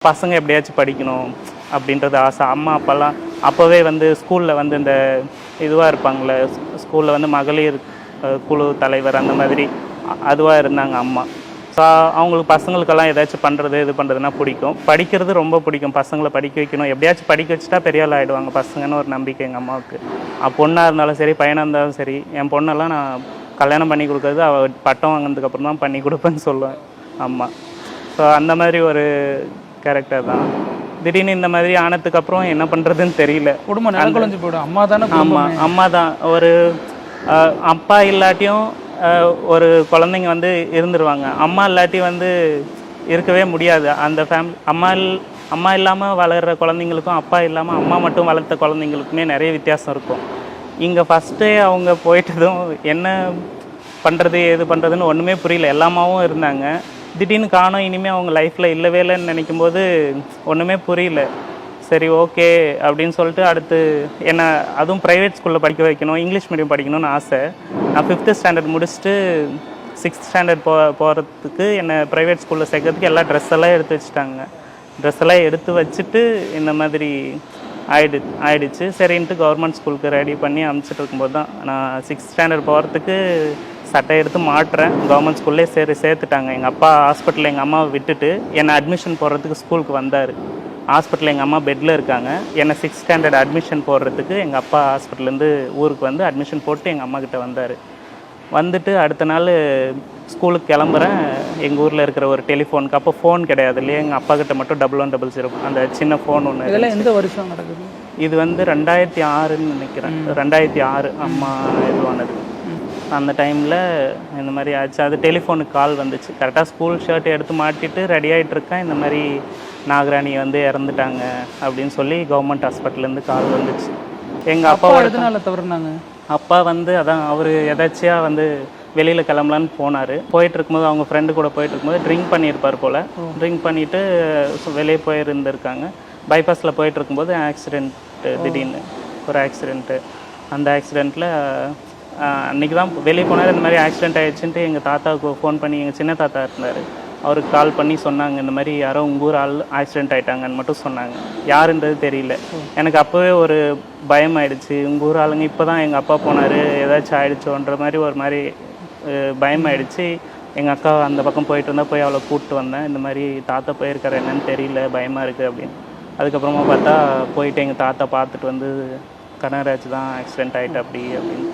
பசங்க எப்படியாச்சும் படிக்கணும் அப்படின்றது ஆசை. அம்மா அப்பாலாம் அப்போவே வந்து ஸ்கூலில் வந்து இந்த இதுவாக இருப்பாங்களே, ஸ்கூலில் வந்து மகளிர் குழு தலைவர் அந்த மாதிரி அதுவாக இருந்தாங்க அம்மா. ஸோ அவங்களுக்கு பசங்களுக்கெல்லாம் ஏதாச்சும் பண்ணுறது இது பண்ணுறதுனா பிடிக்கும். படிக்கிறது ரொம்ப பிடிக்கும். பசங்களை படிக்க வைக்கணும், எப்படியாச்சும் படிக்க வச்சுட்டா பெரிய ஆள் ஆகிடுவாங்க பசங்கன்னு ஒரு நம்பிக்கை எங்கள் அம்மாவுக்கு. பொண்ணாக இருந்தாலும் சரி, பையனாக இருந்தாலும் சரி, என் பொண்ணெல்லாம் நான் கல்யாணம் பண்ணி கொடுக்குறது அவள் பட்டம் வாங்கினதுக்கப்புறம் தான் பண்ணி கொடுப்பேன்னு சொல்லுவேன் அம்மா. ஸோ அந்த மாதிரி ஒரு கேரக்டர் தான். திடீர்னு இந்த மாதிரி ஆனதுக்கப்புறம் என்ன பண்ணுறதுன்னு தெரியல. குடும்பம் நிலக்குலைஞ்சு போய்டும். அம்மா தானே. ஆமாம், அம்மா தான். ஒரு அப்பா இல்லாட்டியும் ஒரு குழந்தைங்க வந்து இருந்துருவாங்க. அம்மா இல்லாட்டி வந்து இருக்கவே முடியாது அந்த ஃபேமிலி. அம்மா இல்லாமல் வளர்கிற குழந்தைங்களுக்கும் அப்பா இல்லாமல் அம்மா மட்டும் வளர்த்த குழந்தைங்களுக்குமே நிறைய வித்தியாசம் இருக்கும். இங்கே ஃபஸ்ட்டே அவங்க போயிட்டதும் என்ன பண்ணுறது ஏது பண்ணுறதுன்னு ஒன்றுமே புரியல. எல்லாமாவும் இருந்தாங்க, திடீர்னு காணோம், இனிமேல் அவங்க லைஃப்பில் இல்லவே இல்லைன்னு நினைக்கும்போது ஒன்றுமே புரியல. சரி ஓகே அப்படின்னு சொல்லிட்டு அடுத்து என்னை அதுவும் ப்ரைவேட் ஸ்கூலில் படிக்க வைக்கணும், இங்கிலீஷ் மீடியம் படிக்கணும்னு ஆசை. நான் 5th ஸ்டாண்டர்ட் முடிச்சுட்டு 6th ஸ்டாண்டர்ட் போகிறதுக்கு என்னை ப்ரைவேட் ஸ்கூலில் சேர்க்கறதுக்கு எல்லா ட்ரெஸ்ஸெல்லாம் எடுத்து வச்சுட்டாங்க. ட்ரெஸ்ஸெல்லாம் எடுத்து வச்சுட்டு இந்த மாதிரி ஆயிடுச்சு. சரின்ட்டு கவர்மெண்ட் ஸ்கூலுக்கு ரெடி பண்ணி அனுப்பிச்சிட்டு இருக்கும்போது தான் நான் 6th ஸ்டாண்டர்ட் போகிறதுக்கு சட்டை எடுத்து மாட்டுறேன். கவர்மெண்ட் ஸ்கூல்லே சேர்த்துட்டாங்க. எங்கள் அப்பா ஹாஸ்பிட்டலில் எங்கள் அம்மாவை விட்டுட்டு என்னை அட்மிஷன் போடுறதுக்கு ஸ்கூலுக்கு வந்தார். ஹாஸ்பிட்டலில் எங்கள் அம்மா பெட்டில் இருக்காங்க. என்னை 6th ஸ்டாண்டர்ட் அட்மிஷன் போடுறதுக்கு எங்கள் அப்பா ஹாஸ்பிட்டல்லேருந்து ஊருக்கு வந்து அட்மிஷன் போட்டு எங்கள் அம்மா கிட்டே வந்தார். வந்துட்டு அடுத்த நாள் ஸ்கூலுக்கு கிளம்புறேன். எங்கள் ஊரில் இருக்கிற ஒரு டெலிஃபோனுக்கு, அப்போ ஃபோன் கிடையாது இல்லையா, எங்கள் அப்பா கிட்ட மட்டும் 1100 அந்த சின்ன ஃபோன் ஒன்று. இதெல்லாம் எந்த வருஷம் நடக்குது? இது வந்து 2006ன்னு நினைக்கிறேன். 2006 அம்மா இதுவானது. அந்த டைமில் இந்த மாதிரி ஆச்சு. அது டெலிஃபோனுக்கு கால் வந்துச்சு. கரெக்டாக ஸ்கூல் ஷர்ட் எடுத்து மாட்டிட்டு ரெடி ஆகிட்டுருக்கேன். இந்த மாதிரி நாகராணி வந்து இறந்துட்டாங்க அப்படின்னு சொல்லி கவர்மெண்ட் ஹாஸ்பிட்டல்லேருந்து கால் வந்துச்சு. எங்கள் அப்பா எதனால தவறுனாங்க? அப்பா வந்து அதான் அவர் எதாச்சியாக வந்து வெளியில் கிளம்பலான்னு போனார். போயிட்டு இருக்கும்போது அவங்க ஃப்ரெண்டு கூட போயிட்டு இருக்கும்போது ட்ரிங்க் பண்ணியிருப்பார் போல். ட்ரிங்க் பண்ணிவிட்டு வெளியே போயிருந்துருக்காங்க. பைபாஸில் போயிட்டு இருக்கும்போது ஆக்சிடெண்ட்டு, திடீர்னு ஒரு ஆக்சிடெண்ட்டு. அந்த ஆக்சிடெண்ட்டில் அன்றைக்கி தான் வெளியே போனார். இந்த மாதிரி ஆக்சிடெண்ட் ஆகிடுச்சுன்ட்டு எங்கள் தாத்தாவுக்கு ஃபோன் பண்ணி, எங்கள் சின்ன தாத்தா இருந்தார், அவருக்கு கால் பண்ணி சொன்னாங்க, இந்த மாதிரி யாரோ உங்கள் ஊர் ஆள் ஆக்சிடெண்ட் ஆகிட்டாங்கன்னு மட்டும் சொன்னாங்க. யாருன்றது தெரியல. எனக்கு அப்போவே ஒரு பயம் ஆகிடுச்சு. உங்கள் ஊர் ஆளுங்க இப்போ தான் எங்கள் அப்பா போனார், ஏதாச்சும் ஆகிடுச்சோன்ற மாதிரி ஒரு மாதிரி பயம் ஆகிடுச்சு. எங்கள் அக்கா அந்த பக்கம் போயிட்டு இருந்தால் போய் அவளை கூப்பிட்டு வந்தேன். இந்த மாதிரி தாத்தா போயிருக்காரு, என்னன்னு தெரியல, பயமாக இருக்குது அப்படின்னு. அதுக்கப்புறமா பார்த்தா போயிட்டு எங்கள் தாத்தா பார்த்துட்டு வந்து, கனகராஜ் தான் ஆக்சிடெண்ட் ஆகிட்டு அப்படின்னு.